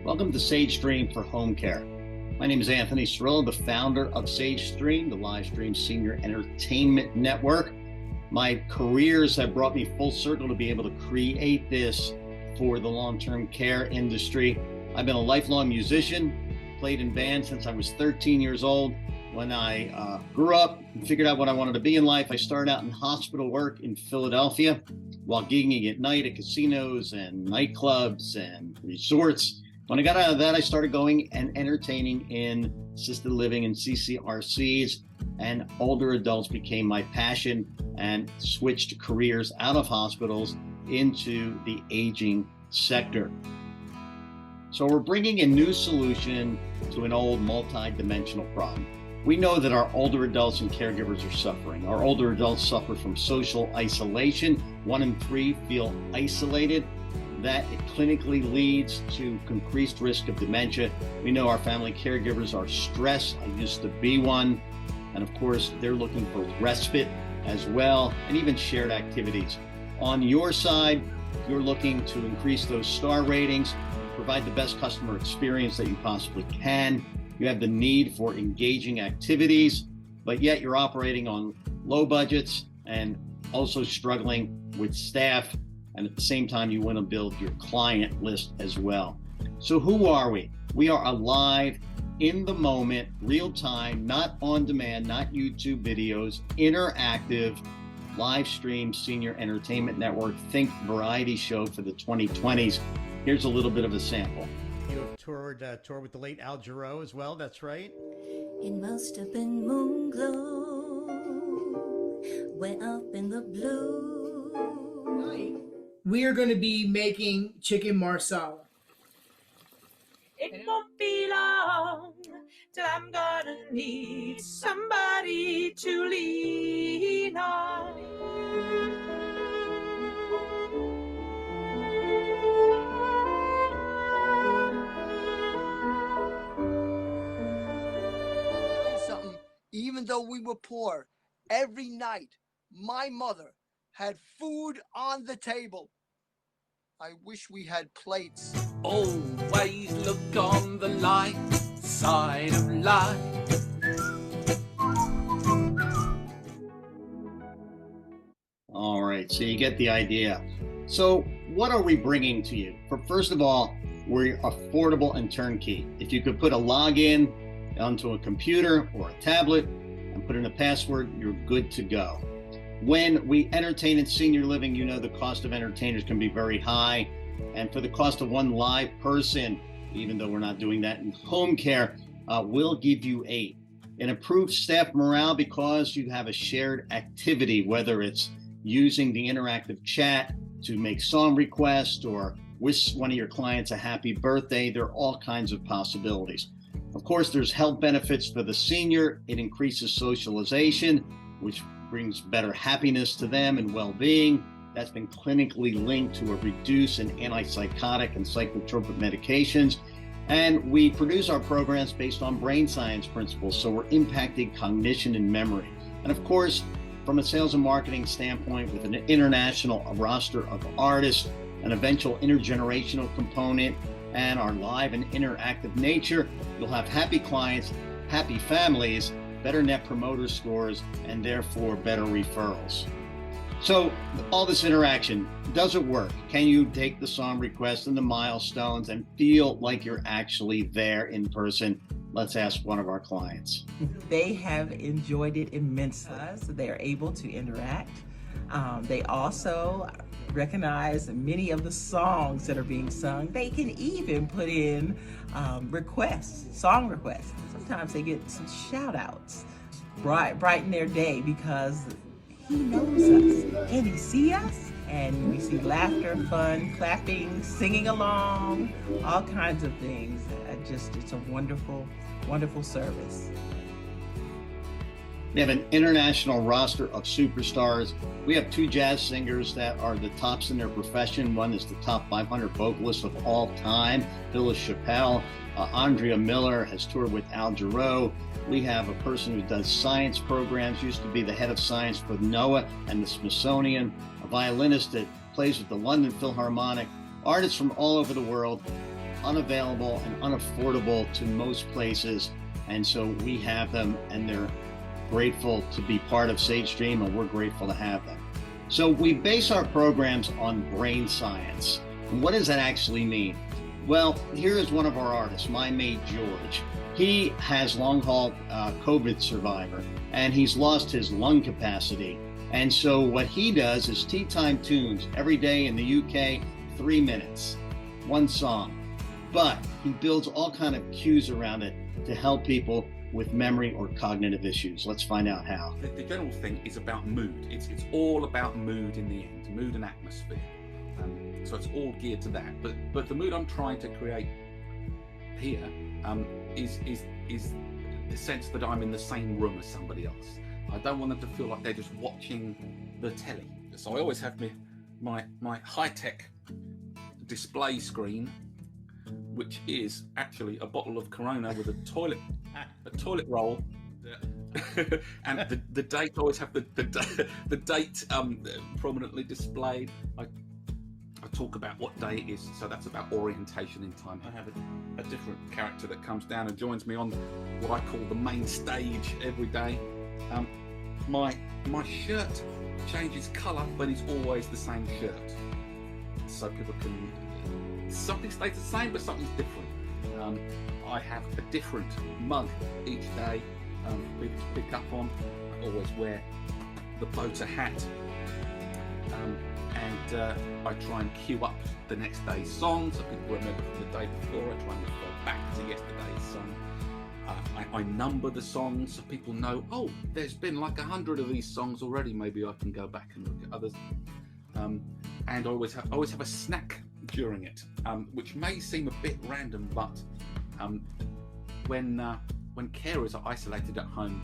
Welcome to Sage Stream for Home Care. My name is Anthony Cirillo, the founder of Sage Stream, the live stream senior entertainment network. My careers have brought me full circle to be able to create this for the long-term care industry. I've been a lifelong musician, played in bands since I was 13 years old. When I grew up and figured out what I wanted to be in life, I started out in hospital work in Philadelphia while gigging at night at casinos and nightclubs and resorts. When I got out of that, I started going and entertaining in assisted living and CCRCs, and older adults became my passion and switched careers out of hospitals into the aging sector. So we're bringing a new solution to an old multi-dimensional problem. We know that our older adults and caregivers are suffering. Our older adults suffer from social isolation. 1 in 3 feel isolated. That clinically leads to increased risk of dementia. We know our family caregivers are stressed. I used to be one. And of course, they're looking for respite as well, and even shared activities. On your side, you're looking to increase those star ratings, provide the best customer experience that you possibly can. You have the need for engaging activities, but yet you're operating on low budgets and also struggling with staff. And at the same time, you want to build your client list as well. So who are we? We are a live, in the moment, real time, not on demand, not YouTube videos, interactive, live stream senior entertainment network, think variety show for the 2020s. Here's a little bit of a sample. You have toured with the late Al Jarreau as well, that's right? It must have been moon glow, way up in the blue. We are going to be making chicken marsala. It won't be long till I'm gonna need somebody to lean on. Something, even though we were poor, every night my mother had food on the table. I wish we had plates. Always look on the light side of life. All right, so you get the idea. So what are we bringing to you? First of all, we're affordable and turnkey. If you could put a login onto a computer or a tablet and put in a password, you're good to go. When we entertain in senior living, you know the cost of entertainers can be very high. And for the cost of one live person, even though we're not doing that in home care, we'll give you 8. An improved staff morale because you have a shared activity, whether it's using the interactive chat to make song requests or wish one of your clients a happy birthday. There are all kinds of possibilities. Of course, there's health benefits for the senior. It increases socialization, which brings better happiness to them and well-being. That's been clinically linked to a reduce in antipsychotic and psychotropic medications. And we produce our programs based on brain science principles, so we're impacting cognition and memory. And of course, from a sales and marketing standpoint, with an international roster of artists, an eventual intergenerational component, and our live and interactive nature, you'll have happy clients, happy families, better net promoter scores, and therefore better referrals. So all this interaction, does it work? Can you take the song requests and the milestones and feel like you're actually there in person? Let's ask one of our clients. They have enjoyed it immensely. They're able to interact. They also recognize many of the songs that are being sung. They can even put in requests, song requests. Sometimes they get some shout outs, brighten their day because he knows us and he sees us, and we see laughter, fun, clapping, singing along, all kinds of things. It's a wonderful, wonderful service. We have an international roster of superstars. We have 2 jazz singers that are the tops in their profession. One is the top 500 vocalist of all time, Phyllis Chappelle. Andrea Miller has toured with Al Jarreau. We have a person who does science programs, used to be the head of science for NOAA and the Smithsonian, a violinist that plays with the London Philharmonic, artists from all over the world. unavailable and unaffordable to most places. And so we have them, and they're grateful to be part of Sage Stream, and we're grateful to have them. So we base our programs on brain science. And what does that actually mean? Well, here is one of our artists, my mate George. He has long-haul COVID survivor, and he's lost his lung capacity. And so what he does is tea time tunes every day in the UK, 3 minutes, one song. But he builds all kind of cues around it to help people with memory or cognitive issues. Let's find out how. The general thing is about mood. It's all about mood in the end, mood and atmosphere. So it's all geared to that. But the mood I'm trying to create here is the sense that I'm in the same room as somebody else. I don't want them to feel like they're just watching the telly. So I always have my high-tech display screen, which is actually a bottle of Corona with a toilet roll, and the date. I always have the date prominently displayed. I talk about what day it is, so that's about orientation in time. I have a different character that comes down and joins me on what I call the main stage every day. My shirt changes colour, but it's always the same shirt, so people can. Something stays the same, but something's different. I have a different mug each day for people to pick up on. I always wear the boater hat, and I try and queue up the next day's song so people remember from the day before. I try and refer back to yesterday's song. I number the songs so people know, oh, there's been like 100 of these songs already. Maybe I can go back and look at others. And I always have a snack during it, which may seem a bit random, but when carers are isolated at home,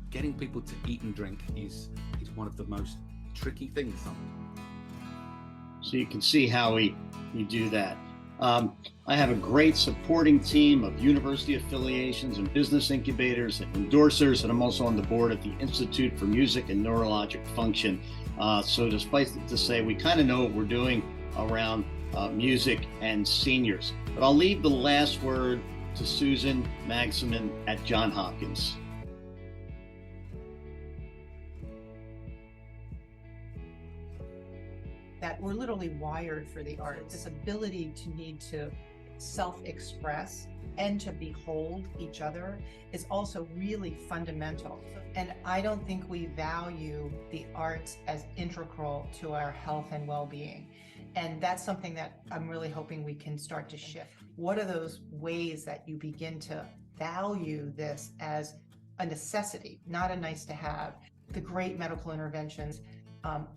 getting people to eat and drink is one of the most tricky things sometimes. So you can see how we do that. I have a great supporting team of university affiliations and business incubators and endorsers, and I'm also on the board at the Institute for Music and Neurologic Function. So despite to say, we kind of know what we're doing around music and seniors. But I'll leave the last word to Susan Magsamen at Johns Hopkins. That we're literally wired for the arts. This ability to need to self-express and to behold each other is also really fundamental. And I don't think we value the arts as integral to our health and well-being. And that's something that I'm really hoping we can start to shift. What are those ways that you begin to value this as a necessity, not a nice to have? The great medical interventions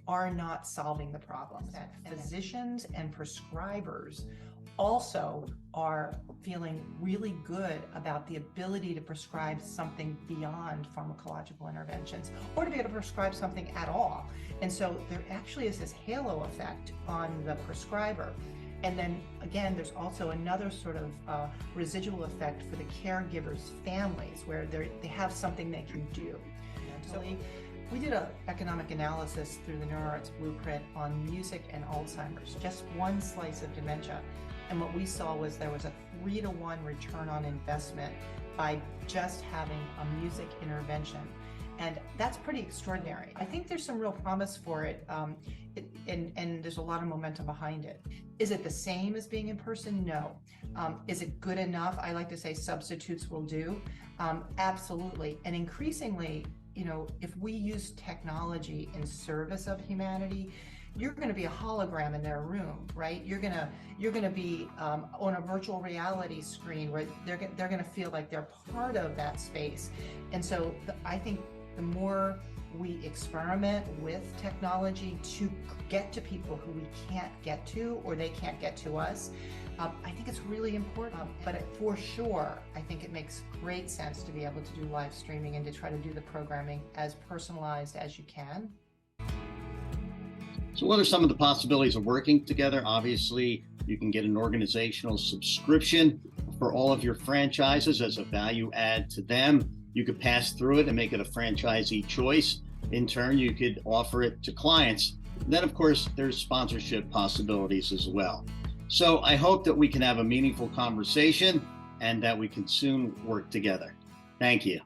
are not solving the problem. That physicians and prescribers also are feeling really good about the ability to prescribe something beyond pharmacological interventions, or to be able to prescribe something at all. And so there actually is this halo effect on the prescriber. And then again, there's also another sort of residual effect for the caregivers' families, where they have something they can do. Mentally, we did an economic analysis through the NeuroArts Blueprint on music and Alzheimer's, just one slice of dementia. And what we saw was there was a 3-to-1 return on investment by just having a music intervention. And that's pretty extraordinary. I think there's some real promise for it, and there's a lot of momentum behind it. Is it the same as being in person? No. Is it good enough? I like to say substitutes will do. Absolutely. And increasingly, you know, if we use technology in service of humanity, you're going to be a hologram in their room, right? You're going to be on a virtual reality screen where they're going to feel like they're part of that space. And so I think the more we experiment with technology to get to people who we can't get to, or they can't get to us, I think it's really important. But for sure, I think it makes great sense to be able to do live streaming and to try to do the programming as personalized as you can. So what are some of the possibilities of working together? Obviously, you can get an organizational subscription for all of your franchises as a value add to them. You could pass through it and make it a franchisee choice. In turn, you could offer it to clients. And then, of course, there's sponsorship possibilities as well. So I hope that we can have a meaningful conversation and that we can soon work together. Thank you.